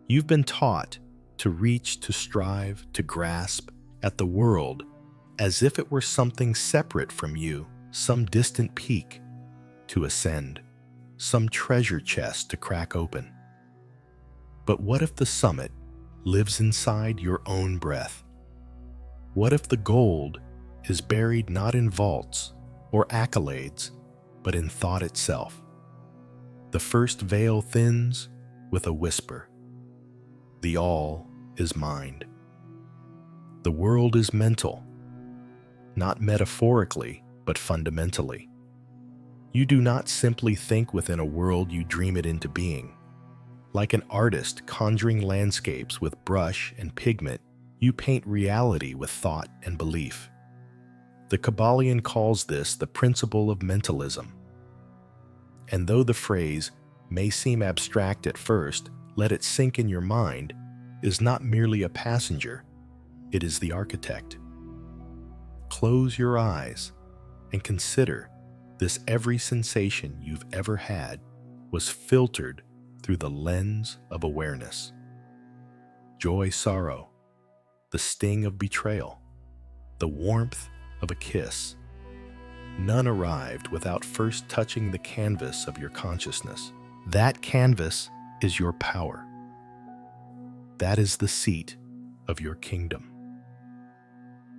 You've been taught to reach, to strive, to grasp at the world as if it were something separate from you, some distant peak to ascend, some treasure chest to crack open. But what if the summit lives inside your own breath? What if the gold is buried not in vaults or accolades, but in thought itself? The first veil thins with a whisper. The all is mind. The world is mental, not metaphorically, but fundamentally. You do not simply think within a world, you dream it into being. Like an artist conjuring landscapes with brush and pigment, you paint reality with thought and belief. The Kybalion calls this the principle of mentalism. And though the phrase may seem abstract at first, let it sink in your mind, is not merely a passenger, it is the architect. Close your eyes and consider this: every sensation you've ever had was filtered through the lens of awareness. Joy, sorrow, the sting of betrayal, the warmth of a kiss. None arrived without first touching the canvas of your consciousness. That canvas is your power. That is the seat of your kingdom.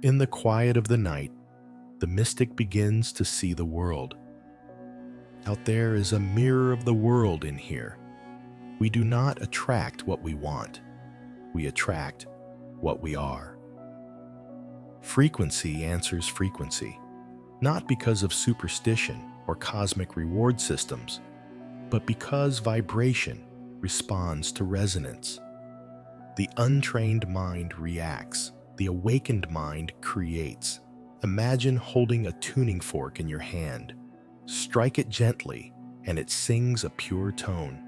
In the quiet of the night, the mystic begins to see the world. Out there is a mirror of the world in here. We do not attract what we want. We attract what we are. Frequency answers frequency, not because of superstition or cosmic reward systems, but because vibration responds to resonance. The untrained mind reacts. The awakened mind creates. Imagine holding a tuning fork in your hand. Strike it gently, and it sings a pure tone.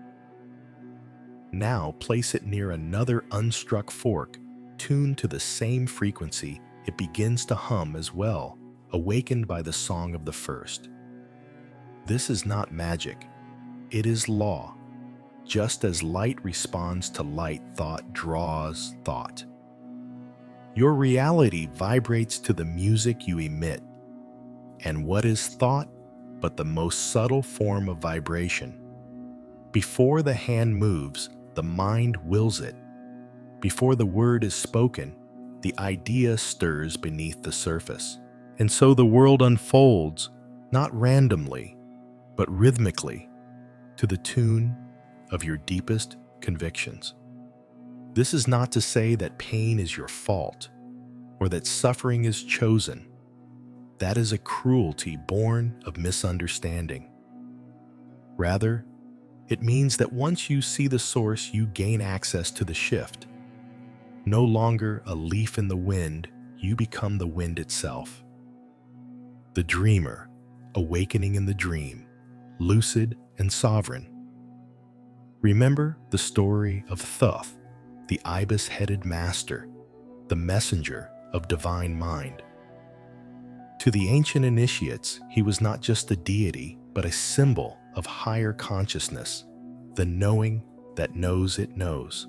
Now place it near another unstruck fork, tuned to the same frequency. It begins to hum as well, awakened by the song of the first. This is not magic. It is law. Just as light responds to light, thought draws thought. Your reality vibrates to the music you emit. And what is thought but the most subtle form of vibration? Before the hand moves, the mind wills it. Before the word is spoken, the idea stirs beneath the surface. And so the world unfolds, not randomly, but rhythmically, to the tune of your deepest convictions. This is not to say that pain is your fault or that suffering is chosen. That is a cruelty born of misunderstanding. Rather, it means that once you see the source, you gain access to the shift. No longer a leaf in the wind, you become the wind itself. The dreamer, awakening in the dream, lucid and sovereign. Remember the story of Thoth, the ibis-headed master, the messenger of divine mind. To the ancient initiates, he was not just a deity, but a symbol of higher consciousness, the knowing that knows it knows.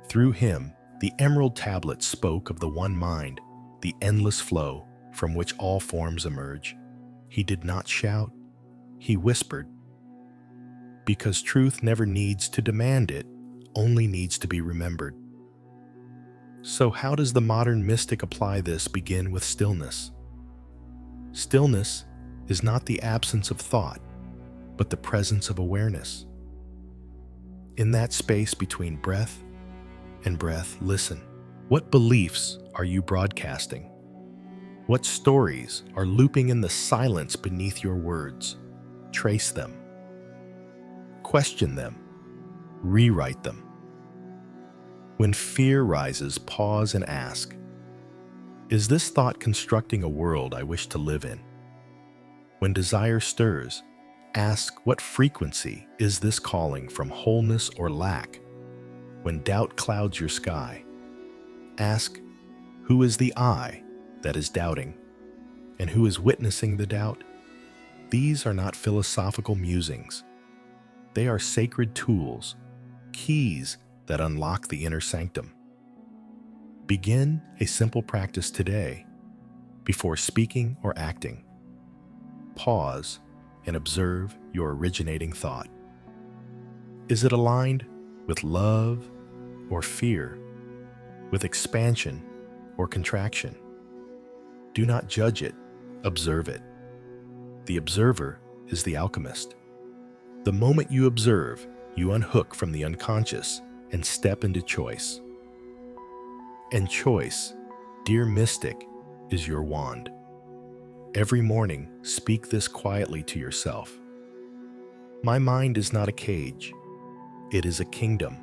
Through him, the emerald tablet spoke of the one mind, the endless flow from which all forms emerge. He did not shout, he whispered. Because truth never needs to demand it, only needs to be remembered. So how does the modern mystic apply this? Begin with stillness. Stillness is not the absence of thought, but the presence of awareness. In that space between breath and breath, listen. What beliefs are you broadcasting? What stories are looping in the silence beneath your words? Trace them. Question them. Rewrite them. When fear rises, pause and ask, is this thought constructing a world I wish to live in? When desire stirs, ask, what frequency is this calling from wholeness or lack? When doubt clouds your sky, ask, who is the I that is doubting? And who is witnessing the doubt? These are not philosophical musings. They are sacred tools, keys that unlock the inner sanctum. Begin a simple practice today before speaking or acting. Pause and observe your originating thought. Is it aligned with love or fear, with expansion or contraction? Do not judge it, observe it. The observer is the alchemist. The moment you observe, you unhook from the unconscious and step into choice. And choice, dear mystic, is your wand. Every morning, speak this quietly to yourself. My mind is not a cage. It is a kingdom,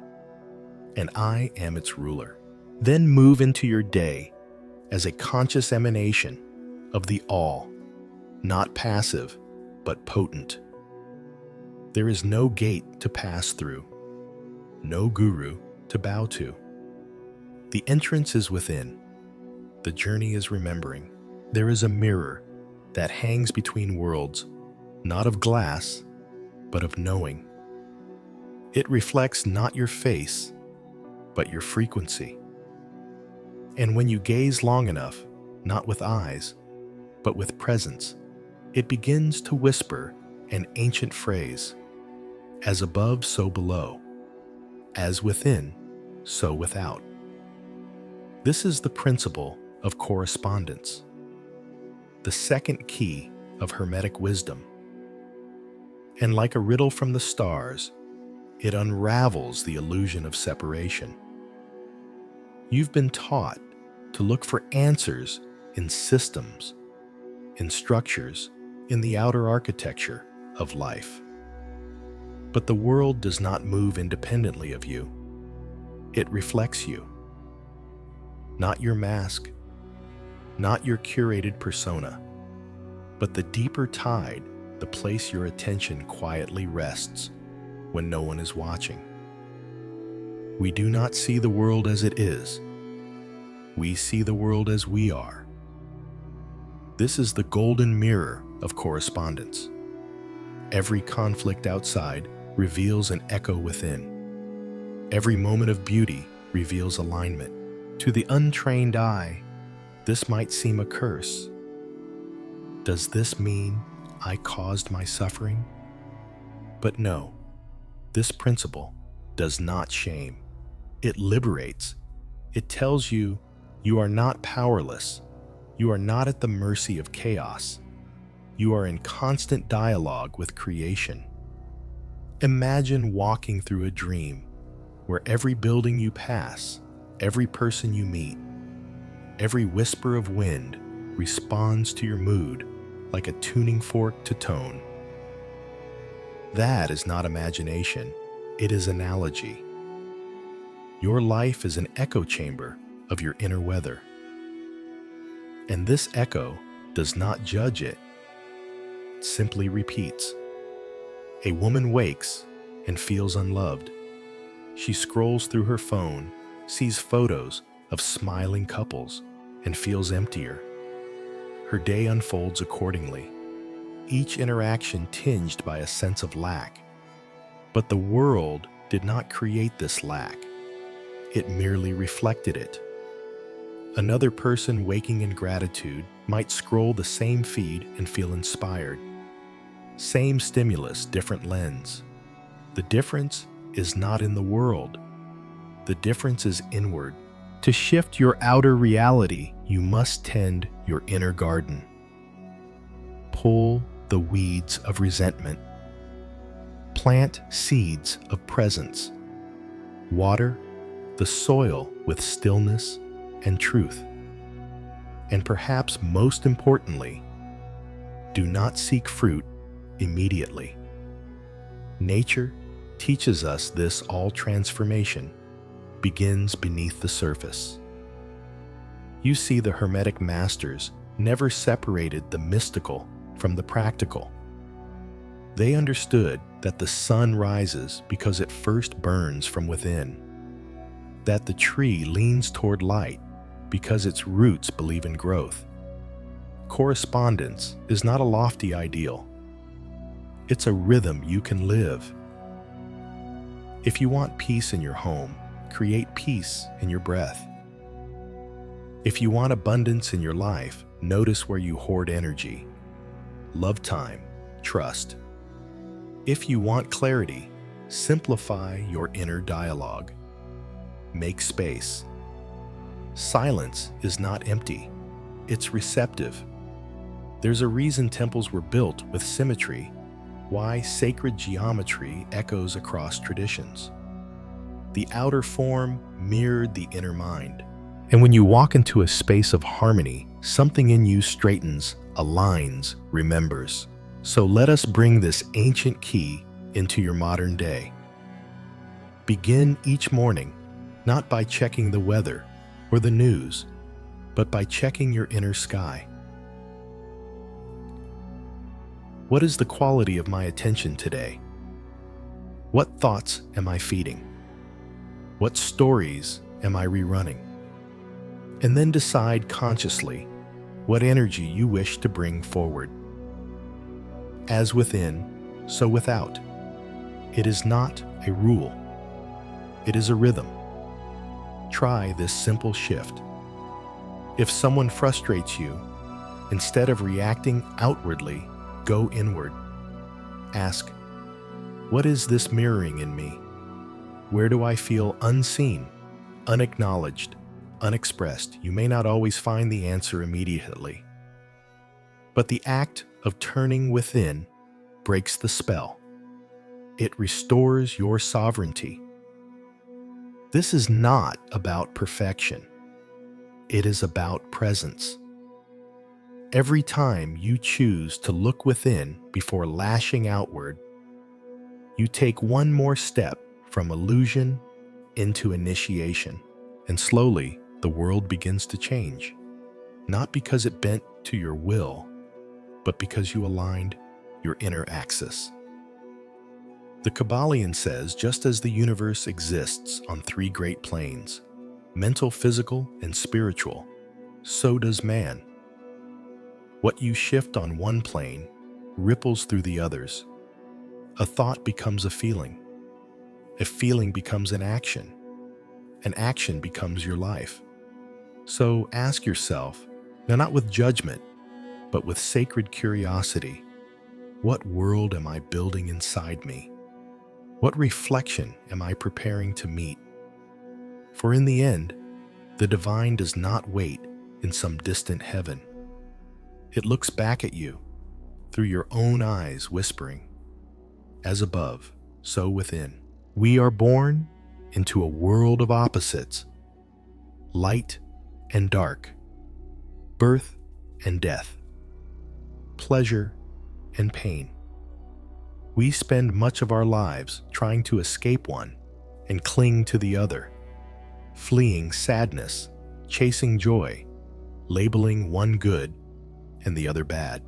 and I am its ruler. Then move into your day as a conscious emanation of the all, not passive, but potent. There is no gate to pass through, no guru to bow to. The entrance is within. The journey is remembering. There is a mirror that hangs between worlds, not of glass, but of knowing. It reflects not your face, but your frequency. And when you gaze long enough, not with eyes, but with presence, it begins to whisper an ancient phrase: as above, so below. As within, so without. This is the principle of correspondence, the second key of Hermetic wisdom. And like a riddle from the stars, it unravels the illusion of separation. You've been taught to look for answers in systems, in structures, in the outer architecture of life. But the world does not move independently of you. It reflects you. Not your mask, not your curated persona, but the deeper tide, the place your attention quietly rests when no one is watching. We do not see the world as it is. We see the world as we are. This is the golden mirror of correspondence. Every conflict outside reveals an echo within. Every moment of beauty reveals alignment. To the untrained eye, this might seem a curse. Does this mean I caused my suffering? But no, this principle does not shame. It liberates. It tells you you are not powerless. You are not at the mercy of chaos. You are in constant dialogue with creation. Imagine walking through a dream where every building you pass, every person you meet, every whisper of wind responds to your mood like a tuning fork to tone. That is not imagination, it is analogy. Your life is an echo chamber of your inner weather. And this echo does not judge it, it simply repeats. A woman wakes and feels unloved. She scrolls through her phone, sees photos of smiling couples, and feels emptier. Her day unfolds accordingly, each interaction tinged by a sense of lack. But the world did not create this lack. It merely reflected it. Another person waking in gratitude might scroll the same feed and feel inspired. Same stimulus, different lens. The difference is not in the world. The difference is inward. To shift your outer reality, you must tend your inner garden. Pull the weeds of resentment. Plant seeds of presence. Water the soil with stillness and truth. And perhaps most importantly, do not seek fruit immediately. Nature teaches us this: all transformation begins beneath the surface. You see, the Hermetic masters never separated the mystical from the practical. They understood that the sun rises because it first burns from within, that the tree leans toward light because its roots believe in growth. Correspondence is not a lofty ideal. It's a rhythm you can live. If you want peace in your home, create peace in your breath. If you want abundance in your life, notice where you hoard energy. Love time, trust. If you want clarity, simplify your inner dialogue. Make space. Silence is not empty, it's receptive. There's a reason temples were built with symmetry, why sacred geometry echoes across traditions. The outer form mirrored the inner mind. And when you walk into a space of harmony, something in you straightens, aligns, remembers. So let us bring this ancient key into your modern day. Begin each morning, not by checking the weather or the news, but by checking your inner sky. What is the quality of my attention today? What thoughts am I feeding? What stories am I rerunning? And then decide consciously what energy you wish to bring forward. As within, so without. It is not a rule. It is a rhythm. Try this simple shift. If someone frustrates you, instead of reacting outwardly, go inward. Ask, what is this mirroring in me? Where do I feel unseen, unacknowledged, unexpressed? You may not always find the answer immediately, but the act of turning within breaks the spell. It restores your sovereignty. This is not about perfection. It is about presence. Every time you choose to look within before lashing outward, you take one more step from illusion into initiation, and slowly the world begins to change, not because it bent to your will, but because you aligned your inner axis. The Kybalion says, just as the universe exists on three great planes, mental, physical, and spiritual, so does man. What you shift on one plane ripples through the others. A thought becomes a feeling becomes an action becomes your life. So ask yourself, now not with judgment, but with sacred curiosity, what world am I building inside me? What reflection am I preparing to meet? For in the end, the divine does not wait in some distant heaven. It looks back at you through your own eyes, whispering, as above, so within. We are born into a world of opposites, light and dark, birth and death, pleasure and pain. We spend much of our lives trying to escape one and cling to the other, fleeing sadness, chasing joy, labeling one good and the other bad.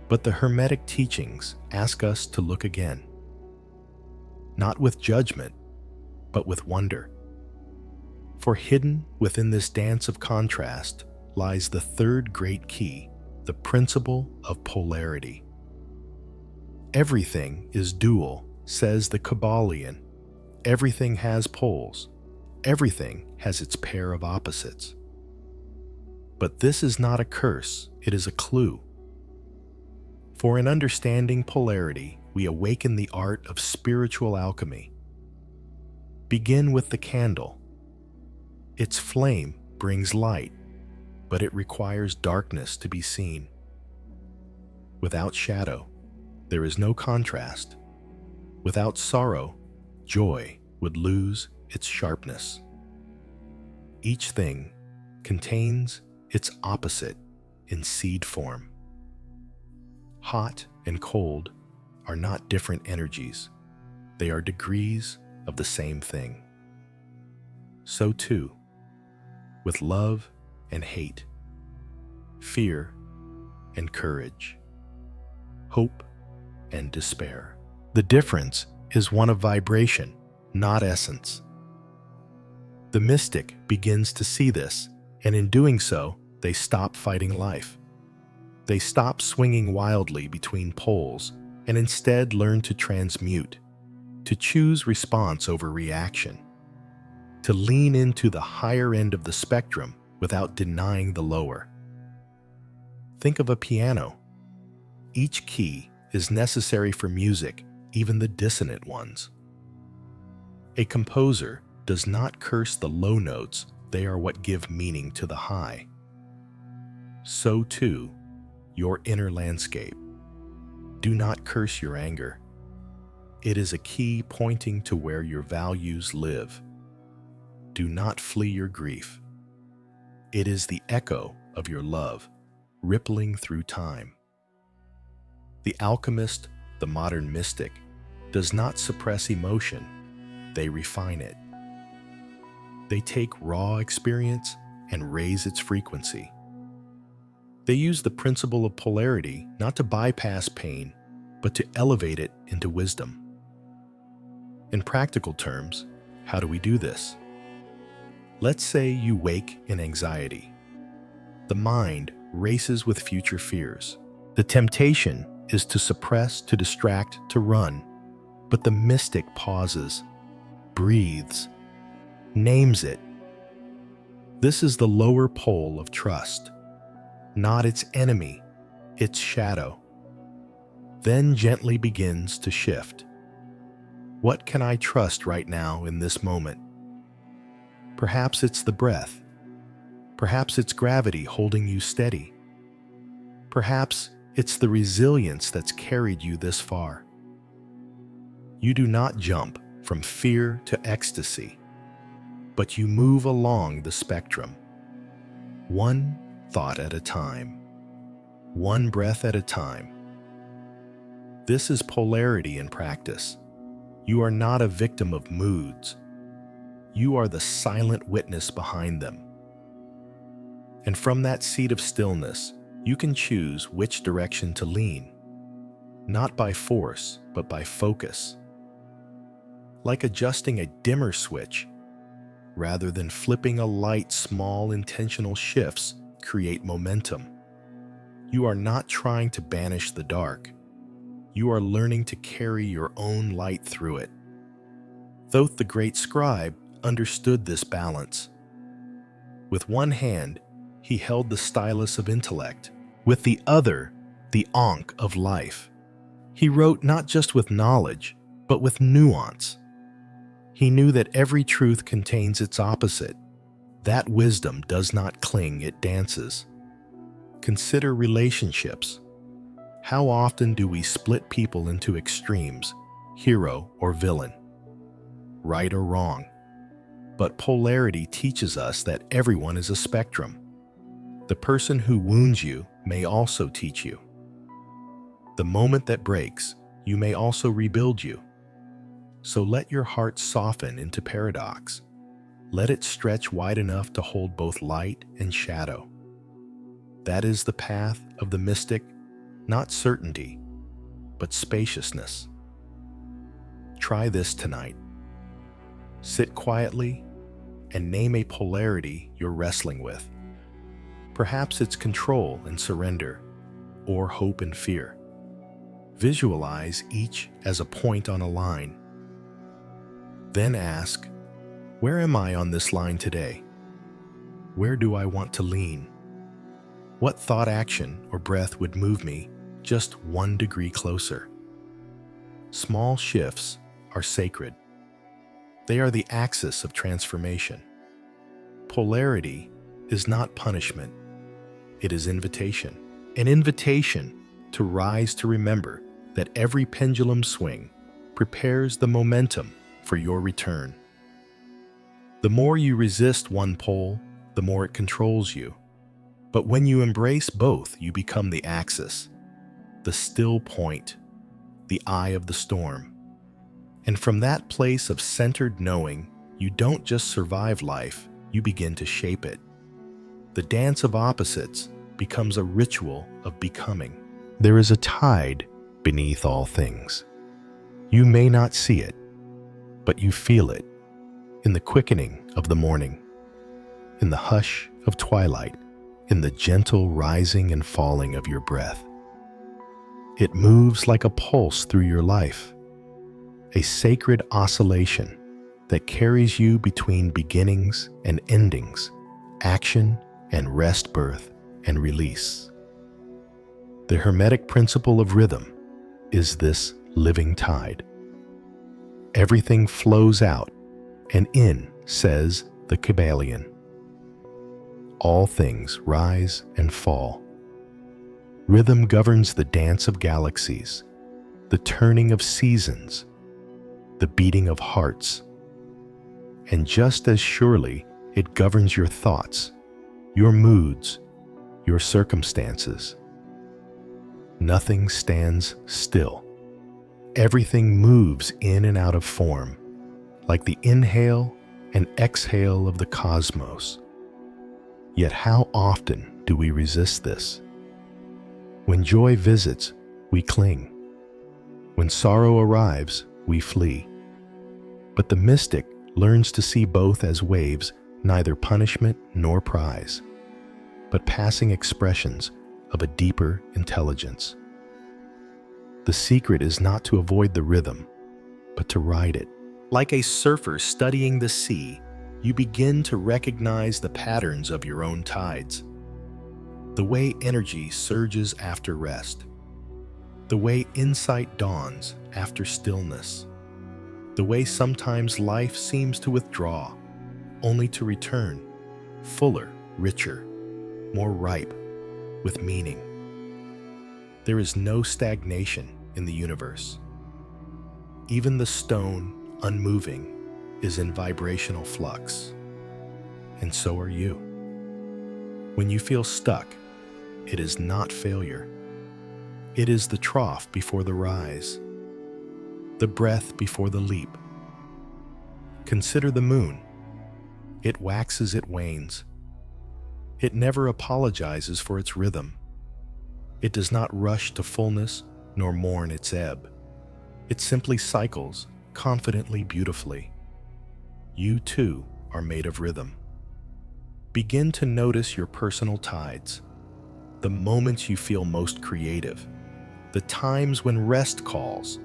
But the Hermetic teachings ask us to look again, not with judgment, but with wonder. For hidden within this dance of contrast lies the third great key, the principle of polarity. Everything is dual, says the Kybalion. Everything has poles. Everything has its pair of opposites. But this is not a curse, it is a clue. For in understanding polarity, we awaken the art of spiritual alchemy. Begin with the candle. Its flame brings light, but it requires darkness to be seen. Without shadow, there is no contrast. Without sorrow, joy would lose its sharpness. Each thing contains its opposite in seed form. Hot and cold are not different energies. They are degrees of the same thing. So too, with love and hate, fear and courage, hope and despair. The difference is one of vibration, not essence. The mystic begins to see this, and in doing so, they stop fighting life. They stop swinging wildly between poles and instead learn to transmute, to choose response over reaction, to lean into the higher end of the spectrum without denying the lower. Think of a piano. Each key is necessary for music, even the dissonant ones. A composer does not curse the low notes, they are what give meaning to the high. So too, your inner landscape. Do not curse your anger. It is a key pointing to where your values live. Do not flee your grief. It is the echo of your love, rippling through time. The alchemist, the modern mystic, does not suppress emotion, they refine it. They take raw experience and raise its frequency. They use the principle of polarity not to bypass pain, but to elevate it into wisdom. In practical terms, how do we do this? Let's say you wake in anxiety. The mind races with future fears. The temptation is to suppress, to distract, to run. But the mystic pauses, breathes, names it. This is the lower pole of trust, not its enemy, its shadow. Then gently begins to shift. What can I trust right now in this moment? Perhaps it's the breath. Perhaps it's gravity holding you steady. Perhaps it's the resilience that's carried you this far. You do not jump from fear to ecstasy, but you move along the spectrum, one thought at a time, one breath at a time. This is polarity in practice. You are not a victim of moods. You are the silent witness behind them. And from that seat of stillness, you can choose which direction to lean, not by force, but by focus. Like adjusting a dimmer switch, rather than flipping a light, small intentional shifts create momentum. You are not trying to banish the dark. You are learning to carry your own light through it. Thoth the great scribe understood this balance. With one hand, he held the stylus of intellect, with the other, the ankh of life. He wrote not just with knowledge, but with nuance. He knew that every truth contains its opposite. That wisdom does not cling, it dances. Consider relationships. How often do we split people into extremes, hero or villain, right or wrong? But polarity teaches us that everyone is a spectrum. The person who wounds you may also teach you. The moment that breaks, you may also rebuild you. So let your heart soften into paradox. Let it stretch wide enough to hold both light and shadow. That is the path of the mystic, not certainty, but spaciousness. Try this tonight. Sit quietly and name a polarity you're wrestling with. Perhaps it's control and surrender, or hope and fear. Visualize each as a point on a line. Then ask, where am I on this line today? Where do I want to lean? What thought, action, or breath would move me just 1 degree closer? Small shifts are sacred. They are the axis of transformation. Polarity is not punishment. It is invitation. An invitation to rise, to remember that every pendulum swing prepares the momentum for your return. The more you resist one pole, the more it controls you. But when you embrace both, you become the axis, the still point, the eye of the storm. And from that place of centered knowing, you don't just survive life, you begin to shape it. The dance of opposites becomes a ritual of becoming. There is a tide beneath all things. You may not see it, but you feel it in the quickening of the morning, in the hush of twilight, in the gentle rising and falling of your breath. It moves like a pulse through your life, a sacred oscillation, that carries you between beginnings and endings, action and rest, birth and release. The Hermetic principle of rhythm is this living tide. Everything flows out and in, says the Kybalion. All things rise and fall. Rhythm governs the dance of galaxies, the turning of seasons, the beating of hearts. And just as surely, it governs your thoughts, your moods, your circumstances. Nothing stands still. Everything moves in and out of form, like the inhale and exhale of the cosmos. Yet how often do we resist this? When joy visits, we cling. When sorrow arrives, we flee. But the mystic learns to see both as waves, neither punishment nor prize, but passing expressions of a deeper intelligence. The secret is not to avoid the rhythm, but to ride it. Like a surfer studying the sea, you begin to recognize the patterns of your own tides. The way energy surges after rest. The way insight dawns after stillness. The way sometimes life seems to withdraw, only to return, fuller, richer, more ripe, with meaning. There is no stagnation in the universe. Even the stone, unmoving, is in vibrational flux. And so are you. When you feel stuck, it is not failure. It is the trough before the rise, the breath before the leap. Consider the moon. It waxes, it wanes. It never apologizes for its rhythm. It does not rush to fullness nor mourn its ebb. It simply cycles, confidently, beautifully. You too are made of rhythm. Begin to notice your personal tides, the moments you feel most creative, the times when rest calls.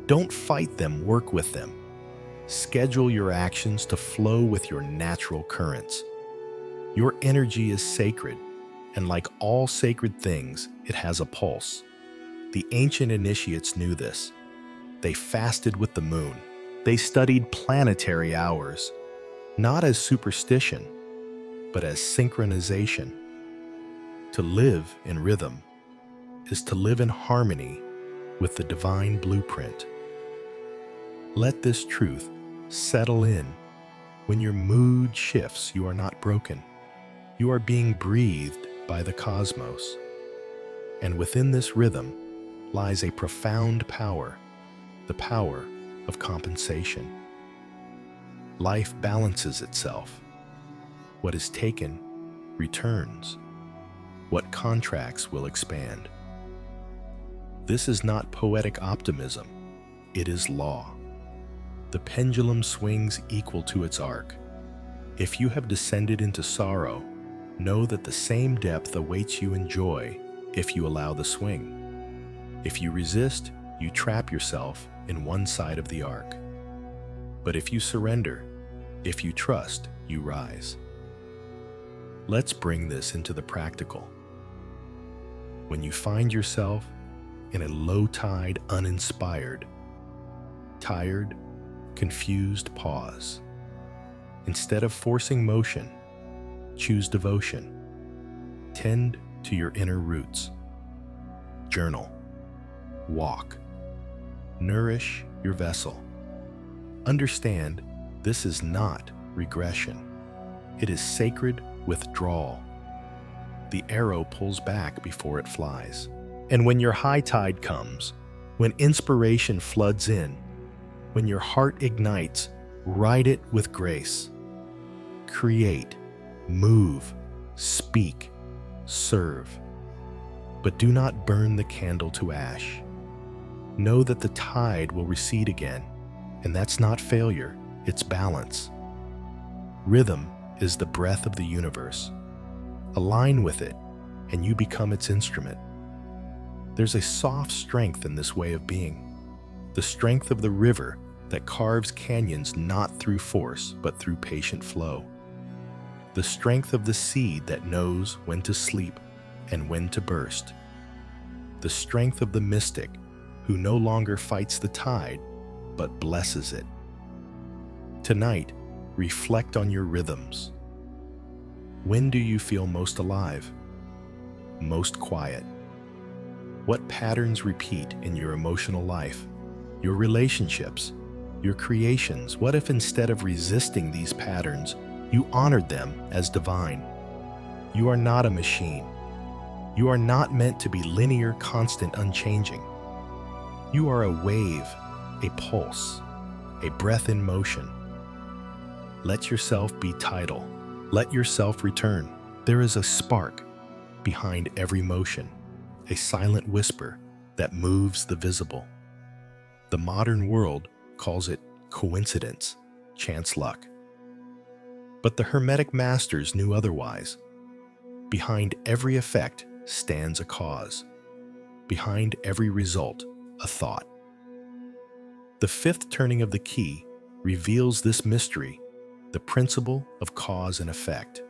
Don't fight them, work with them. Schedule your actions to flow with your natural currents. Your energy is sacred, and like all sacred things, it has a pulse. The ancient initiates knew this. They fasted with the moon. They studied planetary hours, not as superstition, but as synchronization. To live in rhythm is to live in harmony with the divine blueprint. Let this truth settle in. When your mood shifts, you are not broken. You are being breathed by the cosmos. And within this rhythm lies a profound power, the power of compensation. Life balances itself. What is taken returns. What contracts will expand. This is not poetic optimism, it is law. The pendulum swings equal to its arc. If you have descended into sorrow, know that the same depth awaits you in joy if you allow the swing. If you resist, you trap yourself in one side of the arc. But if you surrender, if you trust, you rise. Let's bring this into the practical. When you find yourself in a low tide, uninspired, tired, confused, pause. Instead of forcing motion, choose devotion. Tend to your inner roots. Journal. Walk. Nourish your vessel. Understand this is not regression. It is sacred withdrawal. The arrow pulls back before it flies. And when your high tide comes, when inspiration floods in, when your heart ignites, ride it with grace. Create, move, speak, serve. But do not burn the candle to ash. Know that the tide will recede again, and that's not failure, it's balance. Rhythm is the breath of the universe. Align with it, and you become its instrument. There's a soft strength in this way of being, the strength of the river that carves canyons not through force but through patient flow. The strength of the seed that knows when to sleep and when to burst. The strength of the mystic who no longer fights the tide but blesses it. Tonight, reflect on your rhythms. When do you feel most alive? Most quiet? What patterns repeat in your emotional life, your relationships, your creations? What if instead of resisting these patterns, you honored them as divine? You are not a machine. You are not meant to be linear, constant, unchanging. You are a wave, a pulse, a breath in motion. Let yourself be tidal. Let yourself return. There is a spark behind every motion, a silent whisper that moves the visible. The modern world calls it coincidence, chance luck. But the Hermetic masters knew otherwise. Behind every effect stands a cause. Behind every result, a thought. The fifth turning of the key reveals this mystery, the principle of cause and effect.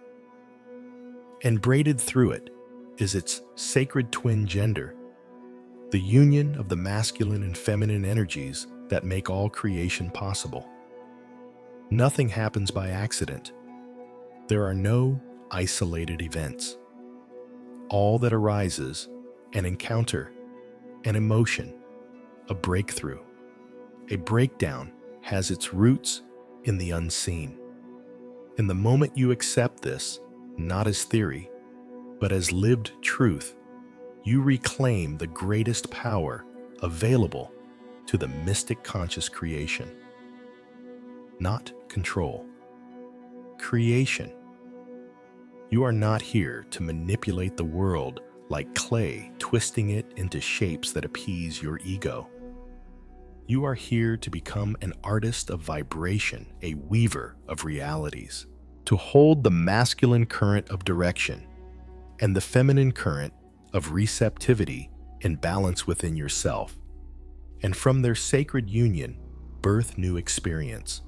And braided through it is its sacred twin gender, the union of the masculine and feminine energies that make all creation possible. Nothing happens by accident. There are no isolated events. All that arises, an encounter, an emotion, a breakthrough, a breakdown, has its roots in the unseen. In the moment you accept this, not as theory, but as lived truth, you reclaim the greatest power available to the mystic conscious creation. Not control. Creation. You are not here to manipulate the world like clay, twisting it into shapes that appease your ego. You are here to become an artist of vibration, a weaver of realities, to hold the masculine current of direction and the feminine current of receptivity in balance within yourself, and from their sacred union, birth new experience.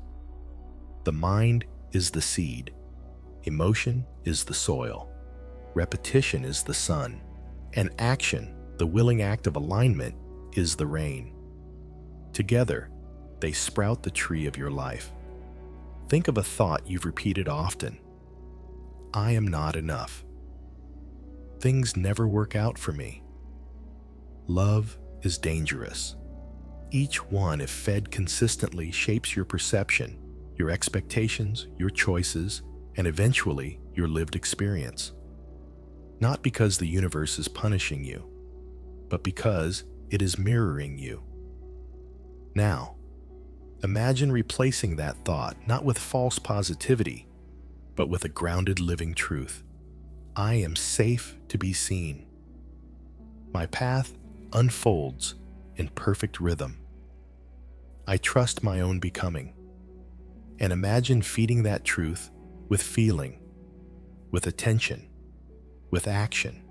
The mind is the seed, emotion is the soil, repetition is the sun, and action, the willing act of alignment, is the rain. Together, they sprout the tree of your life. Think of a thought you've repeated often. I am not enough. Things never work out for me. Love is dangerous. Each one, if fed consistently, shapes your perception, your expectations, your choices, and eventually your lived experience. Not because the universe is punishing you, but because it is mirroring you. Now, imagine replacing that thought not with false positivity, but with a grounded living truth. I am safe to be seen. My path unfolds in perfect rhythm. I trust my own becoming. And imagine feeding that truth with feeling, with attention, with action.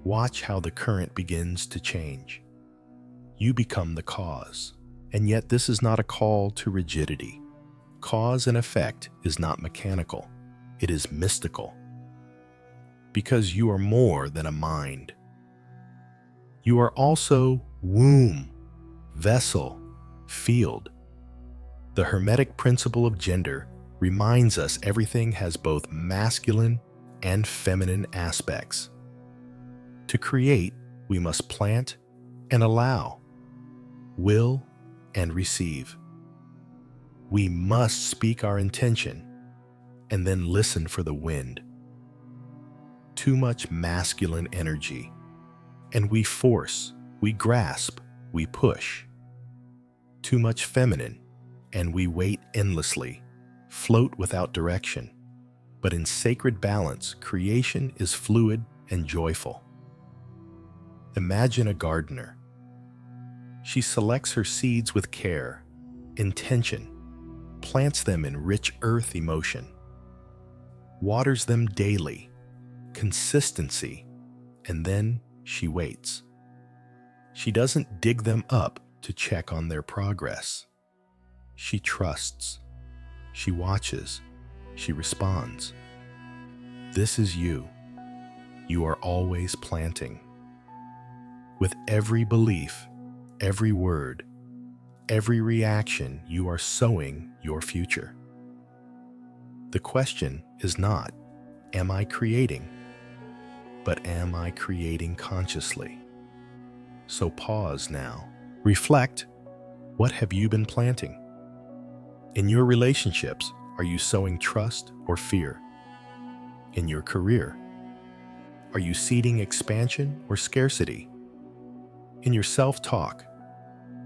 Watch how the current begins to change. You become the cause, and yet this is not a call to rigidity. Cause and effect is not mechanical, it is mystical. Because you are more than a mind. You are also womb, vessel, field. The Hermetic principle of gender reminds us everything has both masculine and feminine aspects. To create, we must plant and allow, will and receive. We must speak our intention and then listen for the wind. Too much masculine energy, and we force, we grasp, we push. Too much feminine, and we wait endlessly, float without direction. But in sacred balance, creation is fluid and joyful. Imagine a gardener. She selects her seeds with care, intention, plants them in rich earth emotion, waters them daily, consistency, and then she waits. She doesn't dig them up to check on their progress. She trusts. She watches. She responds. This is you. You are always planting. With every belief, every word, every reaction, you are sowing your future. The question is not, am I creating? But am I creating consciously? So pause now. Reflect. What have you been planting? In your relationships, are you sowing trust or fear? In your career, are you seeding expansion or scarcity? In your self-talk,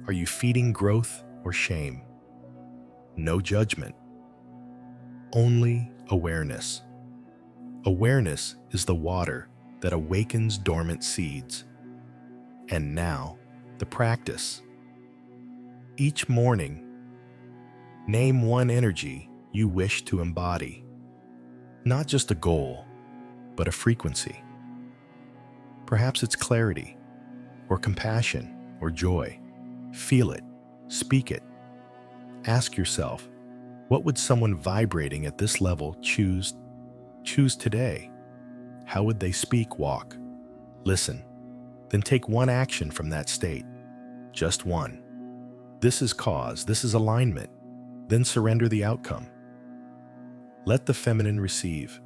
are you feeding growth or shame? No judgment, only awareness. Awareness is the water that awakens dormant seeds. And now, the practice. Each morning, name one energy you wish to embody. Not just a goal, but a frequency. Perhaps it's clarity, or compassion, or joy. Feel it, speak it. Ask yourself, what would someone vibrating at this level choose today? How would they speak, walk, listen? Then take one action from that state, just one. This is cause, this is alignment. Then surrender the outcome. Let the feminine receive.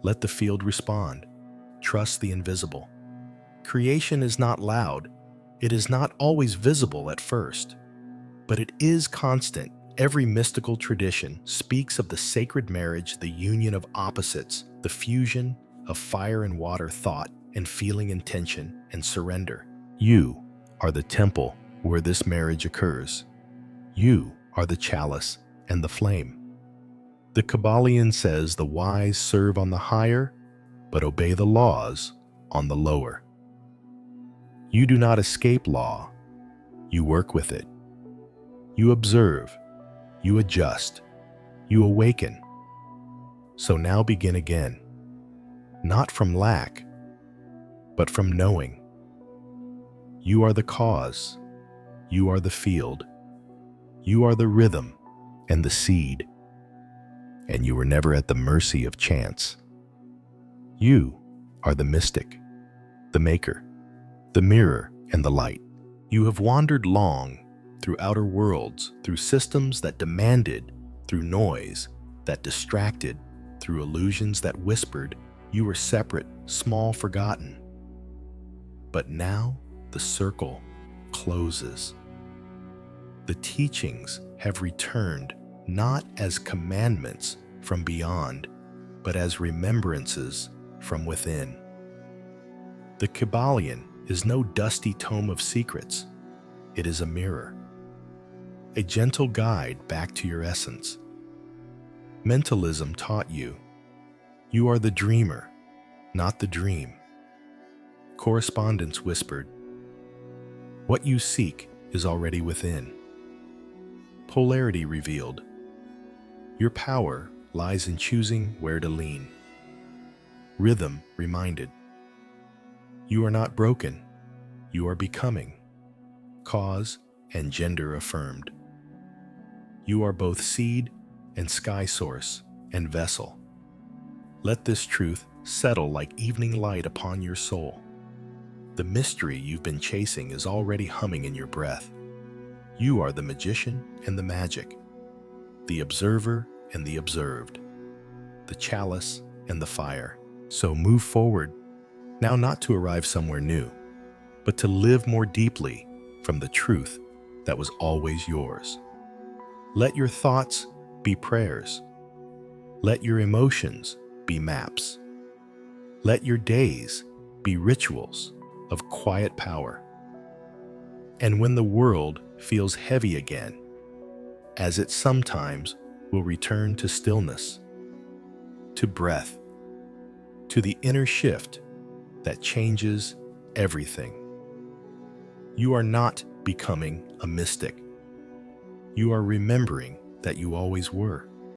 Let the field respond. Trust the invisible. Creation is not loud. It is not always visible at first, but it is constant. Every mystical tradition speaks of the sacred marriage, the union of opposites, the fusion of fire and water, thought and feeling, intention and surrender. You are the temple where this marriage occurs. You are the chalice and the flame. The Kybalion says the wise serve on the higher, but obey the laws on the lower. You do not escape law. You work with it. You observe. You adjust. You awaken. So now begin again. Not from lack, but from knowing. You are the cause. You are the field. You are the rhythm and the seed. And you were never at the mercy of chance. You are the mystic, the maker, the mirror and the light. You have wandered long through outer worlds, through systems that demanded, through noise that distracted, through illusions that whispered you were separate, small, forgotten. But now the circle closes. The teachings have returned not as commandments from beyond, but as remembrances from within. The Kybalion is no dusty tome of secrets. It is a mirror, a gentle guide back to your essence. Mentalism taught you are the dreamer, not the dream. Correspondence whispered, what you seek is already within. Polarity revealed, your power lies in choosing where to lean. Rhythm reminded, you are not broken, you are becoming. Cause and gender affirmed, you are both seed and sky source and vessel. Let this truth settle like evening light upon your soul. The mystery you've been chasing is already humming in your breath. You are the magician and the magic, the observer and the observed, the chalice and the fire. So move forward, now not to arrive somewhere new, but to live more deeply from the truth that was always yours. Let your thoughts be prayers. Let your emotions be maps. Let your days be rituals of quiet power. And when the world feels heavy again, as it sometimes will return to stillness, to breath, to the inner shift that changes everything. You are not becoming a mystic. You are remembering that you always were.